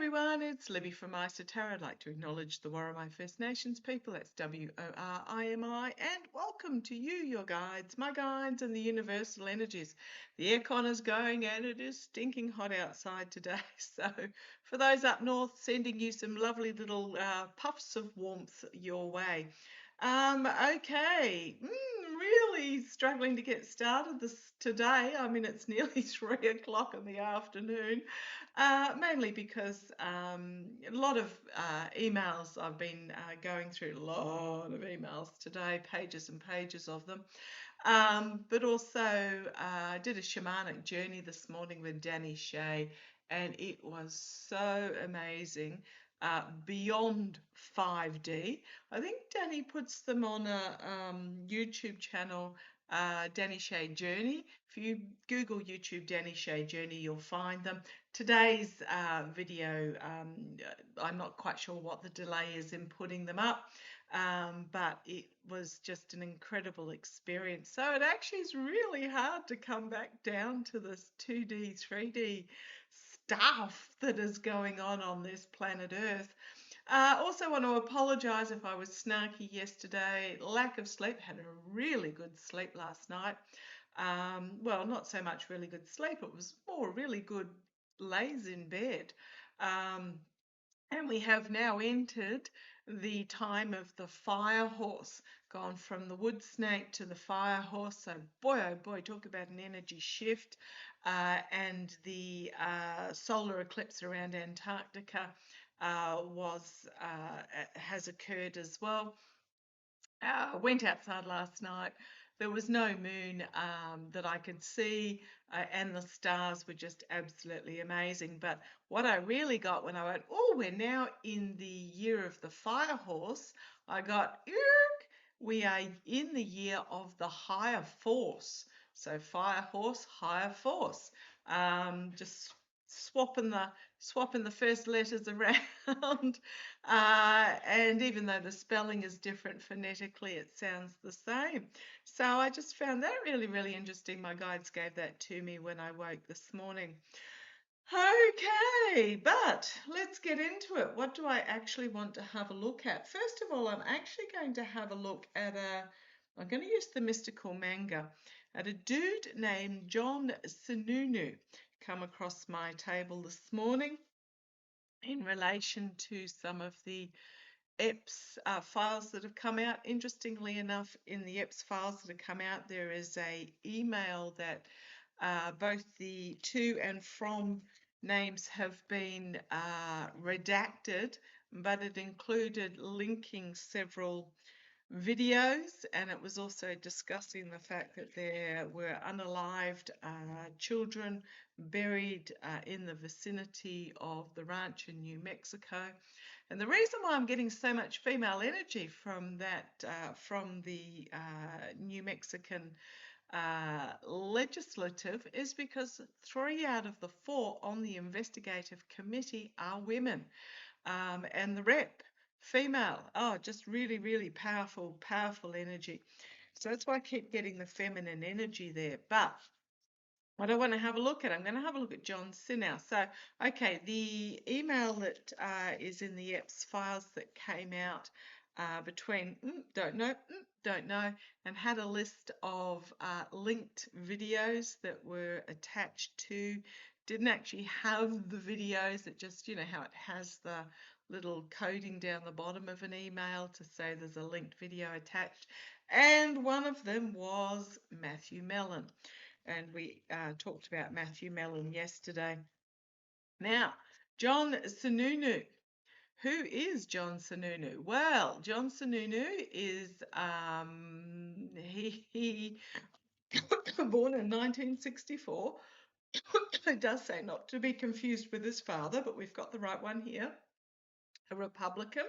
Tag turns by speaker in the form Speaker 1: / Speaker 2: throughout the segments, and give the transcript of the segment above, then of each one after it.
Speaker 1: everyone, it's Libby from maighstirtarot. I'd like to acknowledge the Worimi First Nations people, that's W-O-R-I-M-I, and welcome to you, your guides, my guides, and the universal energies. The aircon is going and it is stinking hot outside today, so for those up north, sending you some lovely little puffs of warmth your way. Okay, really struggling to get started today. I mean, it's nearly 3 o'clock in the afternoon, mainly because a lot of emails I've been going through, a lot of emails today, pages and pages of them. But also I did a shamanic journey this morning with Danny Shea, and it was so amazing. Beyond 5D. I think Danny puts them on a YouTube channel, Danny Shea Journey. If you Google YouTube Danny Shea Journey, you'll find them. Today's video, I'm not quite sure what the delay is in putting them up, but it was just an incredible experience. So it actually is really hard to come back down to this 2D, 3D stuff that is going on this planet Earth. Also want to apologise if I was snarky yesterday. Lack of sleep. Had a really good sleep last night. Well, not so much really good sleep. It was more really good lays in bed. And we have now entered the time of the fire horse, gone from the wood snake to the fire horse. So boy, oh boy, talk about an energy shift. And the solar eclipse around Antarctica has occurred as well. Went outside last night. There was no moon that I could see, and the stars were just absolutely amazing. But what I really got when I went, oh, we're now in the year of the fire horse, I got, we are in the year of the higher force. So fire horse, higher force. Just swapping the first letters around, and even though the spelling is different phonetically, it sounds the same. So I just found that really, really interesting. My guides gave that to me when I woke this morning. Okay, but let's get into it. What do I actually want to have a look at? First of all, I'm actually going to have a look at I'm going to use the mystical manga, at a dude named John Sununu. Come across my table this morning in relation to some of the EPS files that have come out. Interestingly enough, in the EPS files that have come out, there is a email that both the to and from names have been redacted, but it included linking several videos, and it was also discussing the fact that there were unalived children buried in the vicinity of the ranch in New Mexico. And the reason why I'm getting so much female energy from that, from the New Mexican legislative, is because 3 out of the 4 on the investigative committee are women, and the rep, female. Oh, just really, really powerful, powerful energy. So that's why I keep getting the feminine energy there. But what I want to have a look at, I'm going to have a look at John Sinnow. So, okay, the email that is in the EPS files that came out between don't know, and had a list of linked videos that were attached to. Didn't actually have the videos, it just, you know how it has the little coding down the bottom of an email to say there's a linked video attached. And one of them was Matthew Mellon. And we talked about Matthew Mellon yesterday. Now, John Sununu. Who is John Sununu? Well, John Sununu is he born in 1964. It does say not to be confused with his father, but we've got the right one here. A Republican,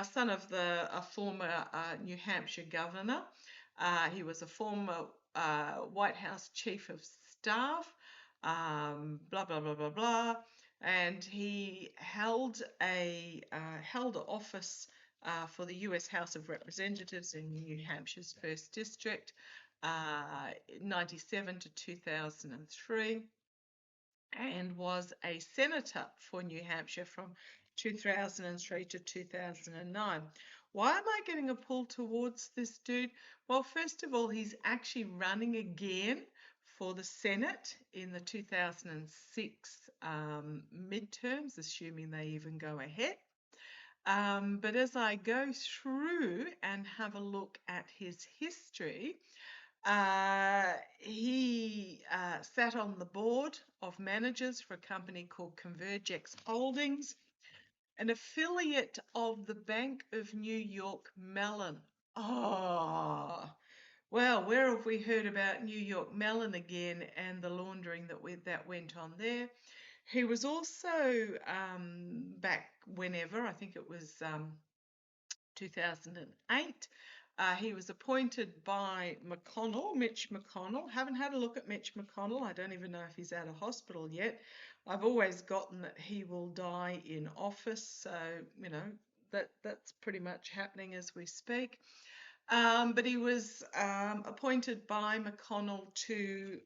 Speaker 1: son of a former New Hampshire governor. He was a former White House chief of staff, blah, blah, blah, blah, blah. And he held office for the US House of Representatives in New Hampshire's 1st District, 97 to 2003. and was a senator for New Hampshire from 2003 to 2009. Why am I getting a pull towards this dude? Well, first of all, he's actually running again for the Senate in the 2006 midterms, assuming they even go ahead. But as I go through and have a look at his history, he sat on the board of managers for a company called Convergex Holdings, an affiliate of the Bank of New York Mellon. Oh, well, where have we heard about New York Mellon again and the laundering that went on there? He was also back whenever, I think it was 2008. He was appointed by Mitch McConnell. Haven't had a look at Mitch McConnell. I don't even know if he's out of hospital yet. I've always gotten that he will die in office, so you know that's pretty much happening as we speak. But he was appointed by McConnell to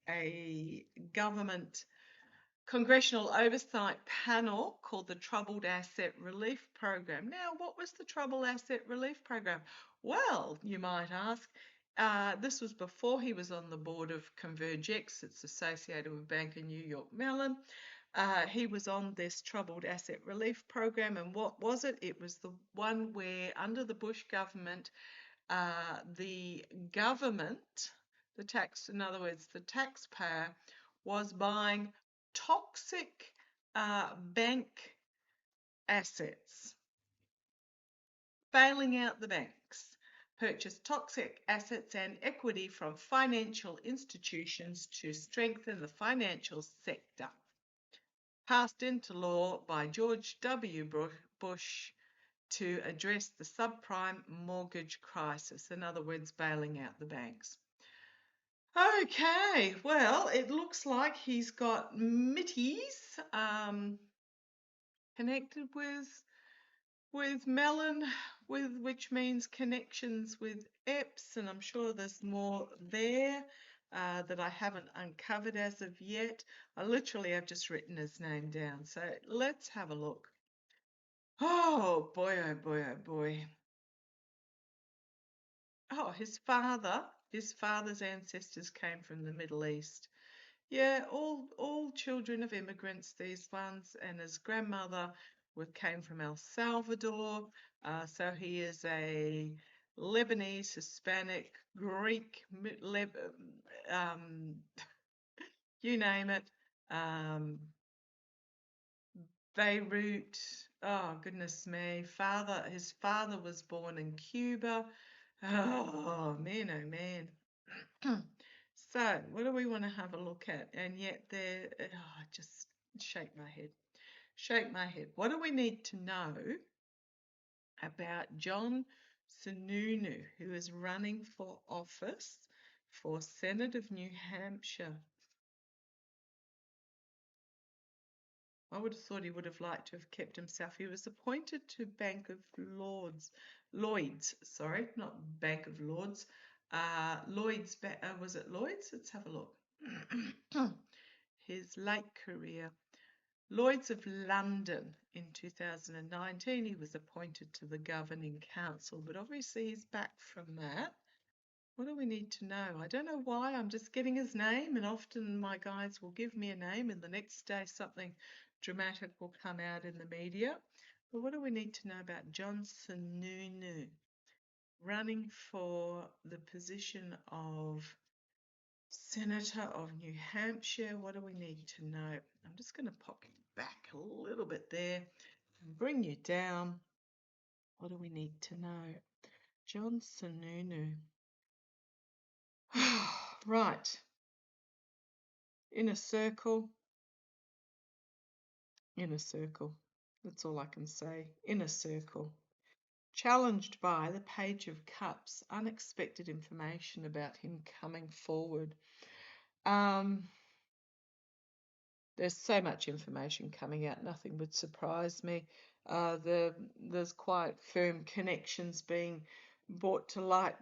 Speaker 1: a government congressional oversight panel called the Troubled Asset Relief Program. Now, what was the Troubled Asset Relief Program? Well, you might ask, this was before he was on the board of Convergex. It's associated with Bank of New York Mellon. He was on this Troubled Asset Relief Program, and what was it? It was the one where, under the Bush government, the government, in other words, the taxpayer, was buying toxic bank assets, bailing out the banks, purchased toxic assets and equity from financial institutions to strengthen the financial sector. Passed into law by George W. Bush to address the subprime mortgage crisis, in other words, bailing out the banks. Okay, well, it looks like he's got Mitties connected with Mellon, which means connections with Epps, and I'm sure there's more there that I haven't uncovered as of yet. I literally have just written his name down, so let's have a look. Oh boy, oh boy, oh boy. Oh, his father's ancestors came from the Middle East. Yeah, all children of immigrants, these ones, and his grandmother came from El Salvador. So he is a Lebanese, Hispanic, Greek, you name it. Beirut. Oh goodness me. His father was born in Cuba. Oh man, oh man. So, what do we want to have a look at? And yet just shake my head. Shake my head. What do we need to know about John Sununu, who is running for office for Senate of New Hampshire? I would have thought he would have liked to have kept himself. He was appointed to Bank of Lloyd's, sorry, not Bank of Lords. Lloyd's, was it Lloyd's? Let's have a look. His late career. Lloyd's of London in 2019, he was appointed to the Governing Council, but obviously he's back from that. What do we need to know? I don't know why, I'm just getting his name, and often my guides will give me a name and the next day something dramatic will come out in the media. But what do we need to know about John Sununu running for the position of Senator of New Hampshire? What do we need to know? I'm just going to pop you back a little bit there and bring you down. What do we need to know? John Sununu. Right. Inner circle. Inner circle. That's all I can say. Inner circle. Challenged by the Page of Cups. Unexpected information about him coming forward. There's so much information coming out, nothing would surprise me. There's quite firm connections being brought to light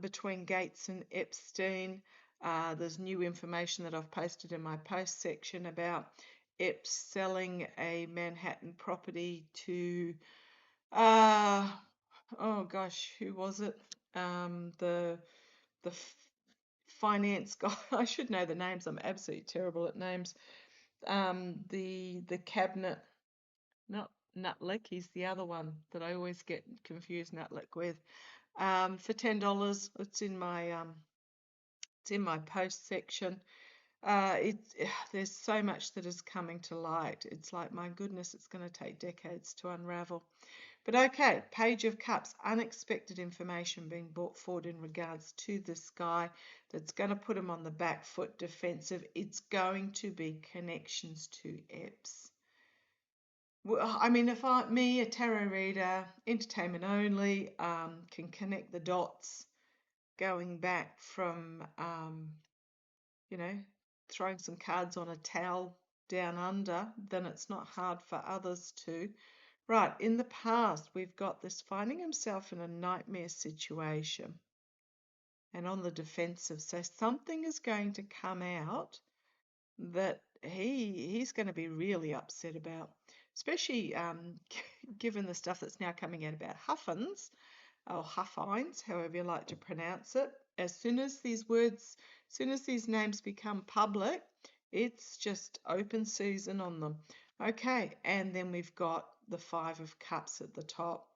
Speaker 1: between Gates and Epstein. There's new information that I've posted in my post section about Epps selling a Manhattan property to, oh gosh, who was it? The finance guy. I should know the names. I'm absolutely terrible at names. The cabinet, not Nutlick. He's the other one that I always get confused Nutlick with. For $10, it's in my post section. There's so much that is coming to light. It's like, my goodness, it's going to take decades to unravel. But okay, Page of Cups, unexpected information being brought forward in regards to this guy that's going to put him on the back foot, defensive. It's going to be connections to Epps. Well, I mean, a tarot reader, entertainment only, can connect the dots going back from, throwing some cards on a towel down under, then it's not hard for others to. Right, in the past, we've got this finding himself in a nightmare situation and on the defensive. So something is going to come out that he's going to be really upset about, especially given the stuff that's now coming out about Huffins or Huffines, however you like to pronounce it. As soon as these names become public, it's just open season on them. Okay, and then we've got the Five of Cups at the top.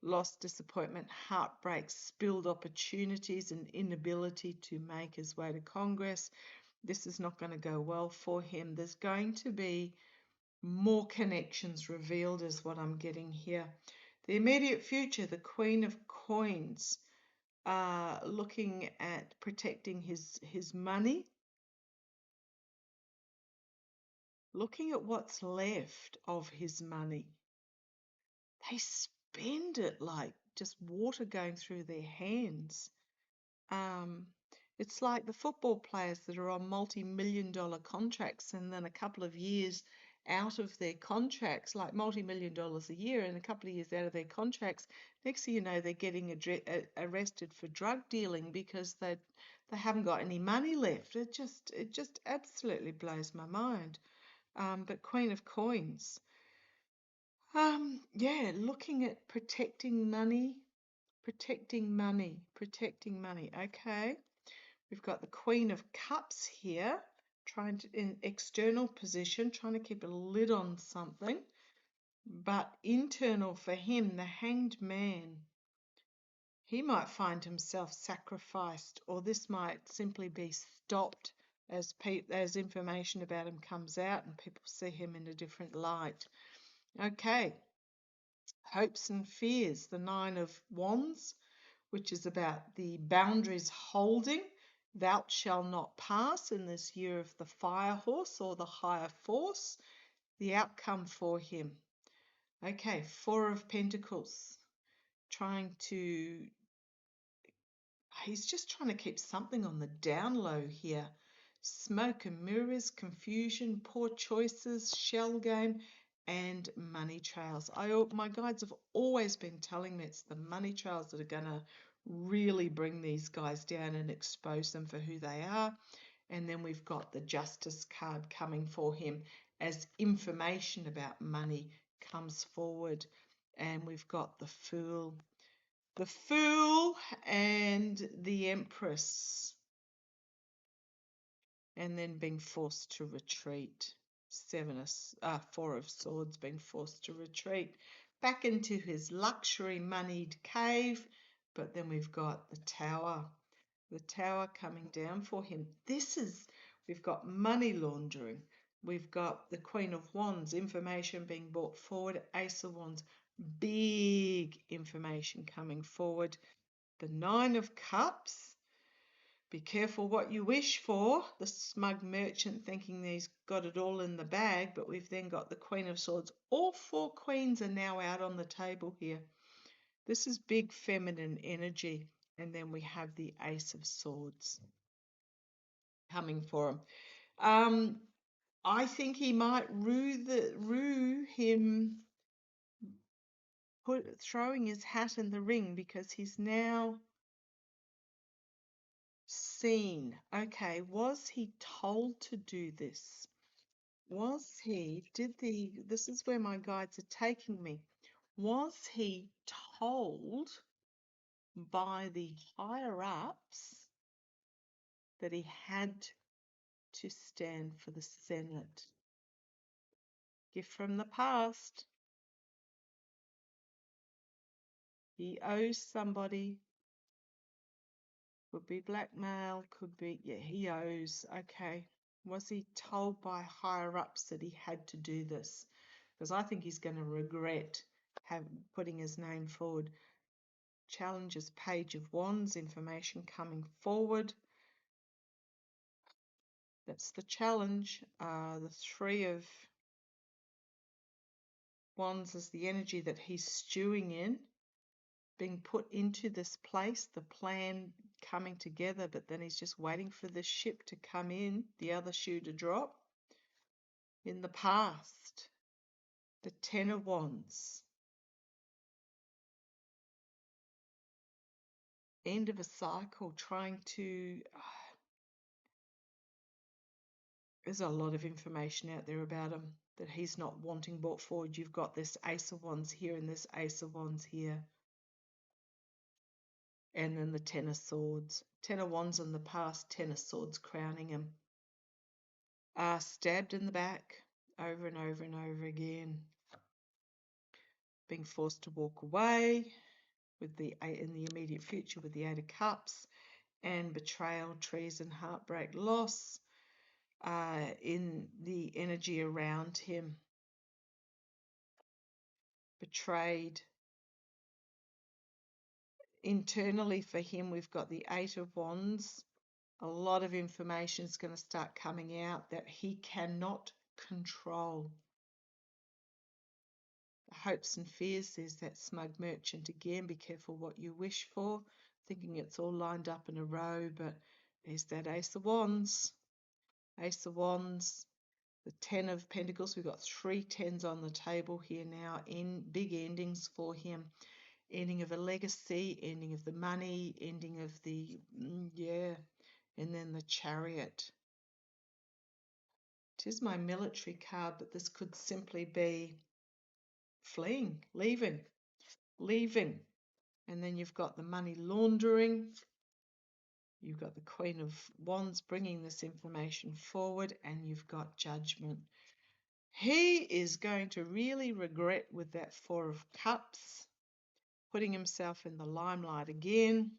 Speaker 1: Loss, disappointment, heartbreak, spilled opportunities, and inability to make his way to Congress. This is not going to go well for him. There's going to be more connections revealed is what I'm getting here. The immediate future, the Queen of Coins, looking at protecting his money, looking at what's left of his money. They spend it like just water going through their hands. It's like the football players that are on multi-million-dollar contracts and then a couple of years out of their contracts, like multi-million dollars a year, and a couple of years out of their contracts, next thing you know, they're getting arrested for drug dealing because they haven't got any money left. It just absolutely blows my mind. But Queen of Coins, yeah, looking at protecting money. Okay. We've got the Queen of Cups here, trying to, in external position, trying to keep a lid on something. But internal for him, the Hanged Man, he might find himself sacrificed, or this might simply be stopped as information about him comes out and people see him in a different light. Okay. Hopes and fears, the Nine of Wands, which is about the boundaries holding. Thou shalt not pass in this year of the fire horse or the higher force. The outcome for him. Okay, Four of Pentacles. He's just trying to keep something on the down low here. Smoke and mirrors, confusion, poor choices, shell game, and money trails. My guides have always been telling me it's the money trails that are going to really bring these guys down and expose them for who they are. And then we've got the Justice card coming for him as information about money comes forward. And we've got the Fool. The Fool and the Empress. And then being forced to retreat. Four of Swords, being forced to retreat back into his luxury moneyed cave. But then we've got the Tower coming down for him. We've got money laundering. We've got the Queen of Wands, information being brought forward. Ace of Wands, big information coming forward. The Nine of Cups, be careful what you wish for. The smug merchant thinking he's got it all in the bag, but we've then got the Queen of Swords. All four queens are now out on the table here. This is big feminine energy. And then we have the Ace of Swords coming for him. I think he might rue him throwing his hat in the ring, because he's now seen. Okay, was he told to do this? This is where my guides are taking me. Was he told by the higher ups that he had to stand for the Senate? Gift from the past. He owes somebody. Could be blackmail, could be, yeah, he owes. Okay. Was he told by higher ups that he had to do this? Because I think he's going to regret putting his name forward. Challenges, Page of Wands, information coming forward. That's the challenge. The Three of Wands is the energy that he's stewing in, being put into this place, the plan coming together, but then he's just waiting for the ship to come in, the other shoe to drop. In the past, the Ten of Wands. End of a cycle, trying to... there's a lot of information out there about him that he's not wanting brought forward. You've got this Ace of Wands here and this Ace of Wands here. And then the Ten of Swords. Ten of Wands in the past, Ten of Swords crowning him. Stabbed in the back over and over and over again. Being forced to walk away with in the immediate future with the Eight of Cups. And betrayal, treason, heartbreak, loss in the energy around him. Betrayed. Internally for him, we've got the Eight of Wands. A lot of information is going to start coming out that he cannot control. Hopes and fears, there's that smug merchant again. Be careful what you wish for. Thinking it's all lined up in a row, but there's that Ace of Wands. Ace of Wands, the Ten of Pentacles. We've got 3 tens on the table here now. In big endings for him. Ending of a legacy, ending of the money, ending of the, and then the Chariot. It is my military card, but this could simply be fleeing, leaving. And then you've got the money laundering. You've got the Queen of Wands bringing this information forward, and you've got Judgment. He is going to really regret with that Four of Cups, putting himself in the limelight again.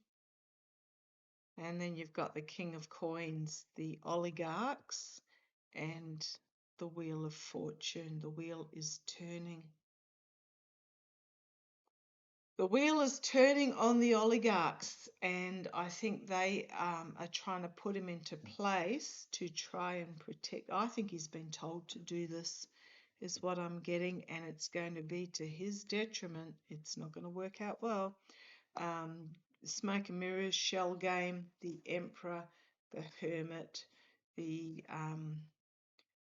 Speaker 1: And then you've got the King of Coins, the oligarchs, and the Wheel of Fortune. The wheel is turning. The wheel is turning on the oligarchs, and I think they are trying to put him into place to try and protect. I think he's been told to do this, is what I'm getting, and it's going to be to his detriment. It's not going to work out well. Smoke and Mirrors, Shell Game, the Emperor, the Hermit, the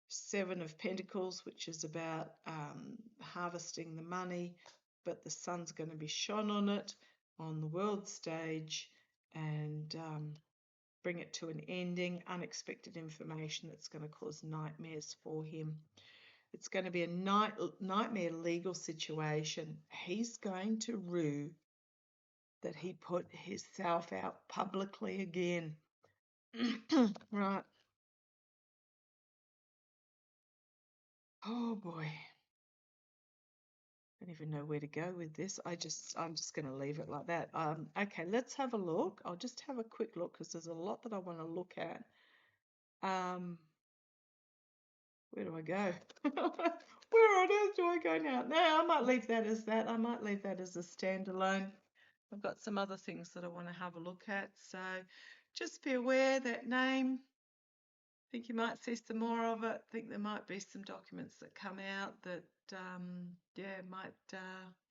Speaker 1: Seven of Pentacles, which is about harvesting the money, but the sun's going to be shone on it on the world stage and bring it to an ending. Unexpected information that's going to cause nightmares for him. It's going to be a nightmare legal situation. He's going to rue that he put himself out publicly again. Right. Oh boy. I don't even know where to go with this. I'm just going to leave it like that. Okay, let's have a look. I'll just have a quick look because there's a lot that I want to look at. Where do I go? Where on earth do I go now? No, I might leave that as that. I might leave that as a standalone. I've got some other things that I want to have a look at. So just be aware that name. I think you might see some more of it. I think there might be some documents that come out that, might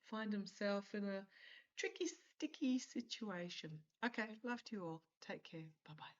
Speaker 1: find himself in a tricky, sticky situation. Okay, love to you all. Take care. Bye-bye.